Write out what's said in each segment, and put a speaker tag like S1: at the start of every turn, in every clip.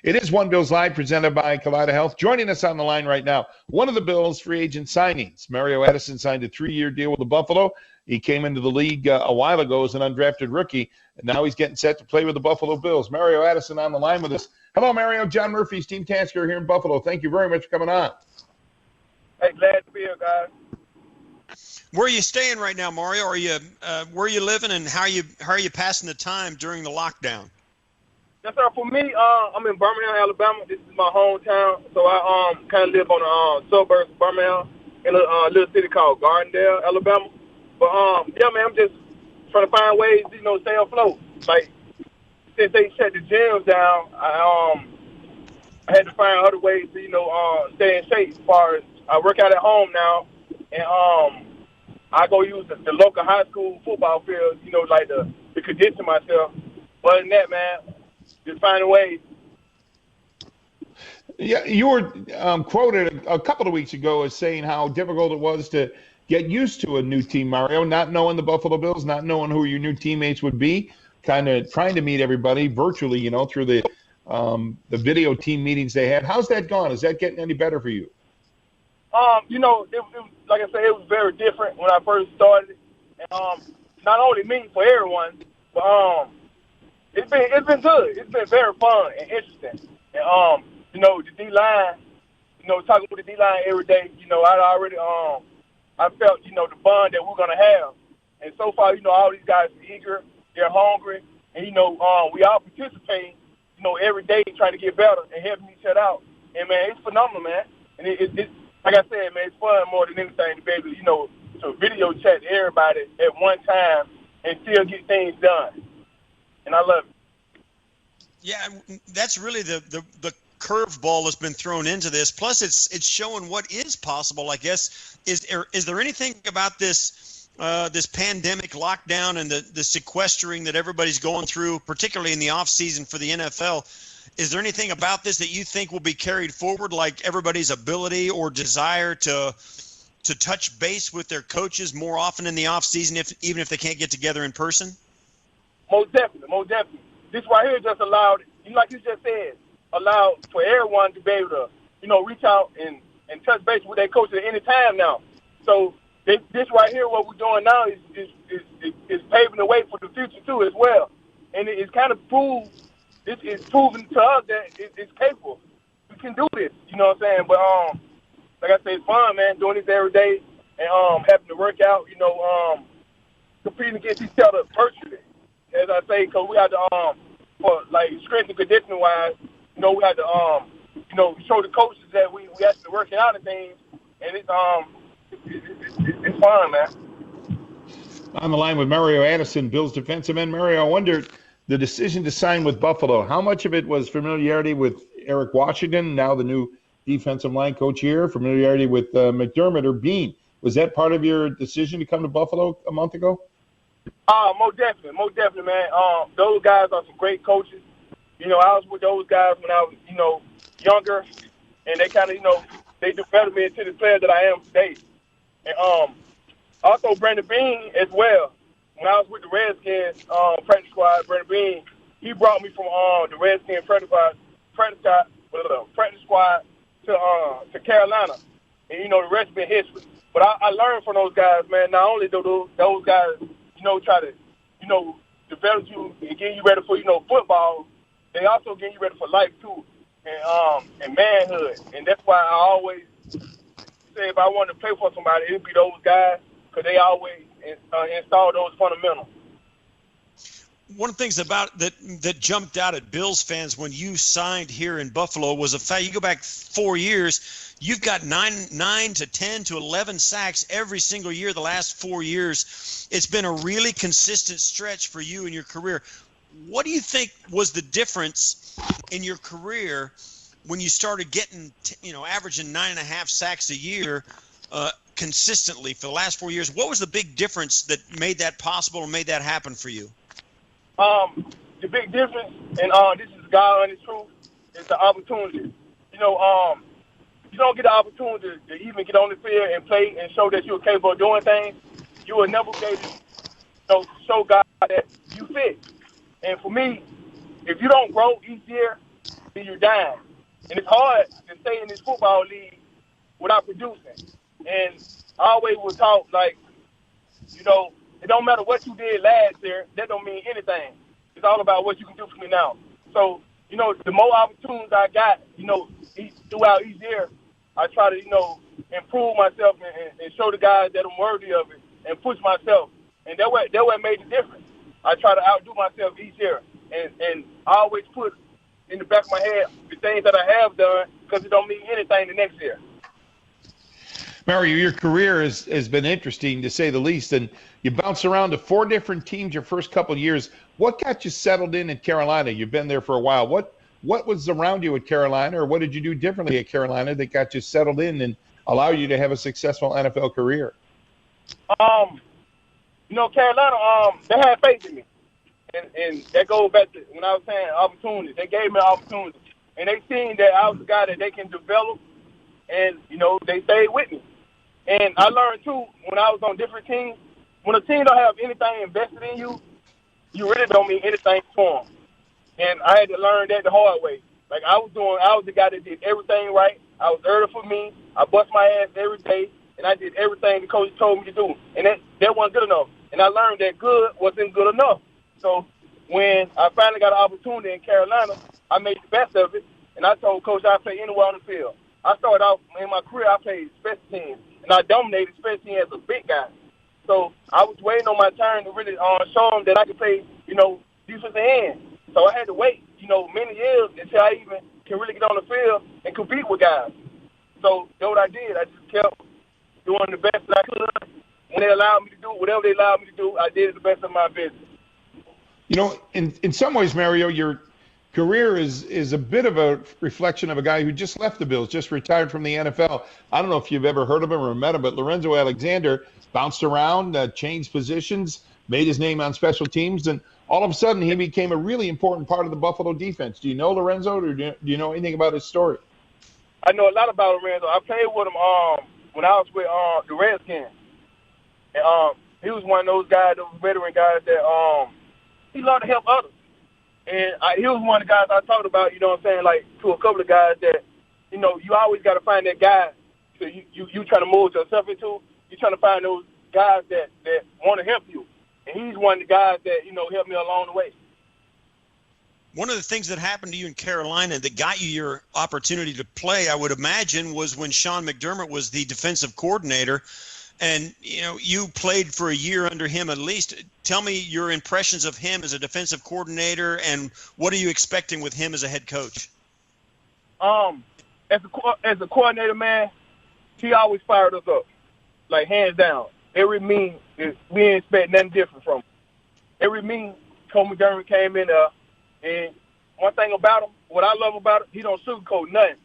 S1: It is One Bills Live, presented by Kaleida Health. Joining us on the line right now, one of the Bills' free agent signings. Mario Addison signed a 3-year deal with the Buffalo. He came into the league a while ago as an undrafted rookie, and now he's getting set to play with the Buffalo Bills. Mario Addison on the line with us. Hello, Mario. John Murphy, Steve Tasker here in Buffalo. Thank you very much for coming on.
S2: Hey, glad to be here, guys.
S3: Where are you staying right now, Mario? Are you where are you living, and how are you passing the time during the lockdown?
S2: Yes, sir. For me, I'm in Birmingham, Alabama. This is my hometown, so I kind of live on the suburbs of Birmingham in a little city called Gardendale, Alabama. But yeah, man, I'm just trying to find ways, stay afloat. Like since they shut the gyms down, I had to find other ways to stay in shape. As far as I work out at home now, and I go use the local high school football field, to condition myself. Other than that, man, just find a way.
S1: Yeah, you were quoted a couple of weeks ago as saying how difficult it was to get used to a new team, Mario, not knowing the Buffalo Bills, not knowing who your new teammates would be, kind of trying to meet everybody virtually, through the video team meetings they had. How's that gone? Is that getting any better for you?
S2: It like I said, it was very different when I first started. And, not only me, for everyone, but it's been good. It's been very fun and interesting. And the D-line, talking with the D-line every day, I felt, the bond that we're gonna have. And so far, all these guys are eager, they're hungry, and we all participate, every day trying to get better and helping each other out. And man, it's phenomenal, man. And it's like I said, man, it's fun more than anything to be able, to video chat everybody at one time and still get things done. And I love it.
S3: Yeah, that's really the curveball that's been thrown into this. Plus, it's showing what is possible, I guess. Is there anything about this pandemic lockdown and the sequestering that everybody's going through, particularly in the off season for the NFL? Is there anything about this that you think will be carried forward, like everybody's ability or desire to touch base with their coaches more often in the off season, even if they can't get together in person?
S2: Most definitely. This right here just allowed, like you just said, allowed for everyone to be able to, reach out and touch base with their coaches at any time now. So this right here, what we're doing now is paving the way for the future too as well. And it's kind of proved. It's proven to us that it's capable. We can do this, you know what I'm saying? But like I said, it's fun, man, doing this every day and having to work out, competing against each other virtually. As I say, because we had to, for like strength and conditioning wise, we had to, show the coaches that we actually working out and things, and it's fun, man.
S1: On the line with Mario Addison, Bills defensive end. Mario, I wonder, the decision to sign with Buffalo, how much of it was familiarity with Eric Washington, now the new defensive line coach here, familiarity with McDermott or Beane? Was that part of your decision to come to Buffalo a month ago?
S2: Most definitely, man. Those guys are some great coaches. I was with those guys when I was, younger, and they kind of, they developed me into the player that I am today. And also Brandon Beane as well. When I was with the Redskins practice squad, Brandon Beane, he brought me from the Redskins practice squad to Carolina, and the rest been history. But I learned from those guys, man. Not only do those guys, try to, develop you and get you ready for, football, they also get you ready for life too, and manhood. And that's why I always say if I wanted to play for somebody, it'd be those guys, because they always install those fundamentals.
S3: One of the things about that jumped out at Bills fans when you signed here in Buffalo was the fact you go back 4 years, you've got 9 to 10 to 11 sacks every single year the last 4 years. It's been a really consistent stretch for you in your career. What do you think was the difference in your career when you started getting, averaging 9.5 sacks a year consistently for the last 4 years? What was the big difference that made that possible or made that happen for you?
S2: The big difference, and this is God honest truth, is the opportunity. You don't get the opportunity to even get on the field and play and show that you're capable of doing things. You will never be able to show God that you fit. And for me, if you don't grow each year, then you're dying. And it's hard to stay in this football league without producing. And I always was taught, like, you know, it don't matter what you did last year. That don't mean anything. It's all about what you can do for me now. So, you know, the more opportunities I got, you know, throughout each year, I try to, you know, improve myself and show the guys that I'm worthy of it and push myself. And that way made the difference. I try to outdo myself each year. And I always put in the back of my head the things that I have done because it don't mean anything the next year.
S1: Mario, your career has been interesting, to say the least, and you bounced around to 4 different teams your first couple of years. What got you settled in Carolina? You've been there for a while. What was around you at Carolina, or what did you do differently at Carolina that got you settled in and allow you to have a successful NFL career?
S2: You know, Carolina, they had faith in me. And that goes back to when I was saying opportunities. They gave me opportunities. And they seen that I was a guy that they can develop, and, you know, they stayed with me. And I learned, too, when I was on different teams, when a team don't have anything invested in you, you really don't mean anything for them. And I had to learn that the hard way. Like, I was the guy that did everything right. I was early for me. I bust my ass every day, and I did everything the coach told me to do. And that wasn't good enough. And I learned that good wasn't good enough. So when I finally got an opportunity in Carolina, I made the best of it. And I told Coach I'd play anywhere on the field. I started out in my career, I played special teams. And I dominated special teams as a big guy. So I was waiting on my turn to really show them that I could play, you know, defensive end. So I had to wait, you know, many years until I even can really get on the field and compete with guys. So that's what I did. I just kept doing the best that I could. When they allowed me to do whatever they allowed me to do, I did it the best of my ability.
S1: You know, in some ways, Mario, your career is a bit of a reflection of a guy who just left the Bills, just retired from the NFL. I don't know if you've ever heard of him or met him, but Lorenzo Alexander bounced around, changed positions, made his name on special teams, and all of a sudden he became a really important part of the Buffalo defense. Do you know Lorenzo, or do you know anything about his story?
S2: I know a lot about Lorenzo. I played with him when I was with the Redskins. And he was one of those guys, those veteran guys that he loved to help others. And he was one of the guys I talked about, you know what I'm saying, like to a couple of guys that, you know, you always got to find that guy so you trying to mold yourself into. You're trying to find those guys that want to help you. And he's one of the guys that, you know, helped me along the way.
S3: One of the things that happened to you in Carolina that got you your opportunity to play, I would imagine, was when Sean McDermott was the defensive coordinator. And, you know, you played for a year under him at least. Tell me your impressions of him as a defensive coordinator, and what are you expecting with him as a head coach?
S2: As a coordinator, man, he always fired us up, like hands down. Every meeting, we didn't expect nothing different from him. Every meeting, Coach McDermott came in there, and one thing about him, what I love about it, he don't sugarcoat nothing.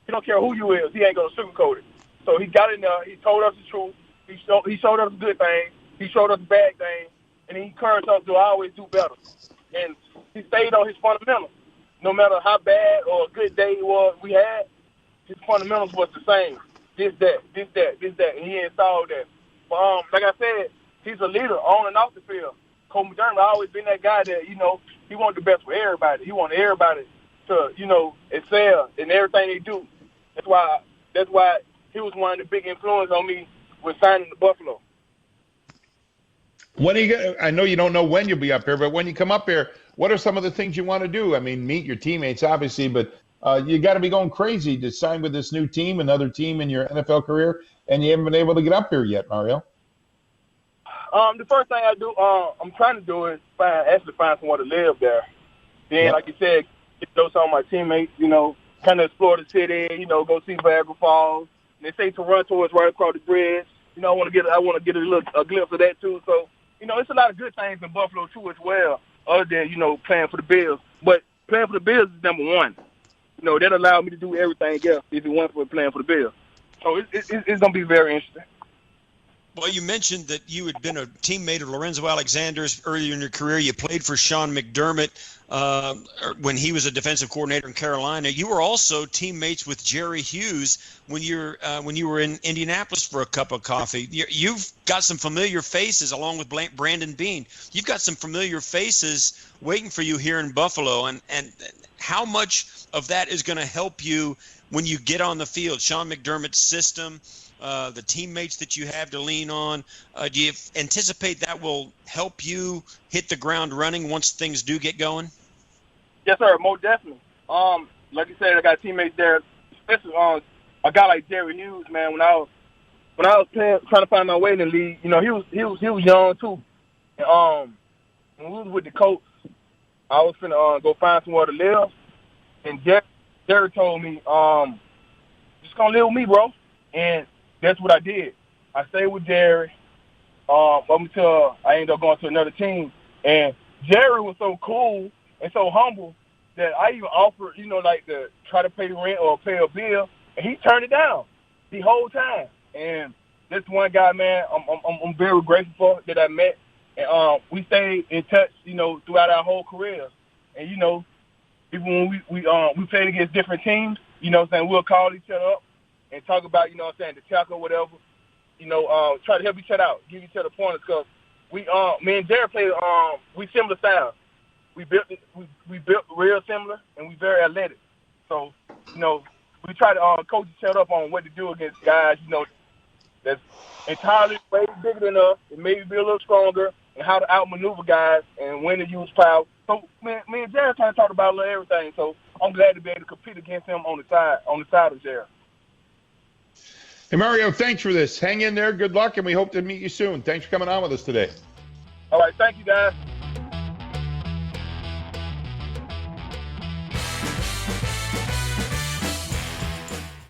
S2: He don't care who you is, he ain't gonna sugarcoat it. So he got in there, he told us the truth. He showed us good things. He showed us bad things. And he encouraged us to always do better. And he stayed on his fundamentals. No matter how bad or good day it was we had, his fundamentals was the same. This, that. And he installed that. But like I said, he's a leader on and off the field. Coach McDermott always been that guy that, you know, he wanted the best for everybody. He wanted everybody to, you know, excel in everything they do. That's why he was one of the big influences on me with signing to Buffalo.
S1: I know you don't know when you'll be up here, but when you come up here, what are some of the things you want to do? I mean, meet your teammates, obviously, but you got to be going crazy to sign with this new team, another team in your NFL career, and you haven't been able to get up here yet, Mario.
S2: The first thing I do, I'm trying to do is find somewhere to live there. Then, Like you said, get to know some of my teammates, you know, kind of explore the city, you know, go see Niagara Falls. They say Toronto is right across the bridge. You know, I want to get a glimpse of that too. So, you know, it's a lot of good things in Buffalo too as well, other than, you know, playing for the Bills. But playing for the Bills is number one. You know, that allowed me to do everything else if it weren't for playing for the Bills. So it's going to be very interesting.
S3: Well, you mentioned that you had been a teammate of Lorenzo Alexander's earlier in your career. You played for Sean McDermott when he was a defensive coordinator in Carolina. You were also teammates with Jerry Hughes when you were in Indianapolis for a cup of coffee. You've got some familiar faces, along with Brandon Beane. You've got some familiar faces waiting for you here in Buffalo. And how much of that is going to help you when you get on the field? Sean McDermott's system, the teammates that you have to lean on, do you anticipate that will help you hit the ground running once things do get going?
S2: Yes, sir, most definitely. Like you said, I got teammates there, especially a guy like Jerry Hughes, man. When I was trying to find my way in the league, you know, he was young too. And when we was with the coach, I was finna go find somewhere to live, and Jerry told me, just gonna live with me, bro. And that's what I did. I stayed with Jerry up until I ended up going to another team. And Jerry was so cool and so humble that I even offered, you know, like to try to pay rent or pay a bill, and he turned it down the whole time. And this one guy, man, I'm very grateful for that I met. And we stayed in touch, you know, throughout our whole career. And, you know, even when we played against different teams, you know what I'm saying, we'll call each other up and talk about, you know what I'm saying, the tackle or whatever, you know, try to help each other out, give each other pointers, because me and Jared played, we similar styles. We built real similar, and we very athletic. So, you know, we try to coach each other up on what to do against guys, you know, that's entirely way bigger than us and maybe be a little stronger, and how to outmaneuver guys and when to use power. So, me and Jared kind of talked about a little everything. So, I'm glad to be able to compete against him on the side of Jared.
S1: Hey, Mario, thanks for this. Hang in there. Good luck, and we hope to meet you soon. Thanks for coming on with us today.
S2: All right. Thank you, guys.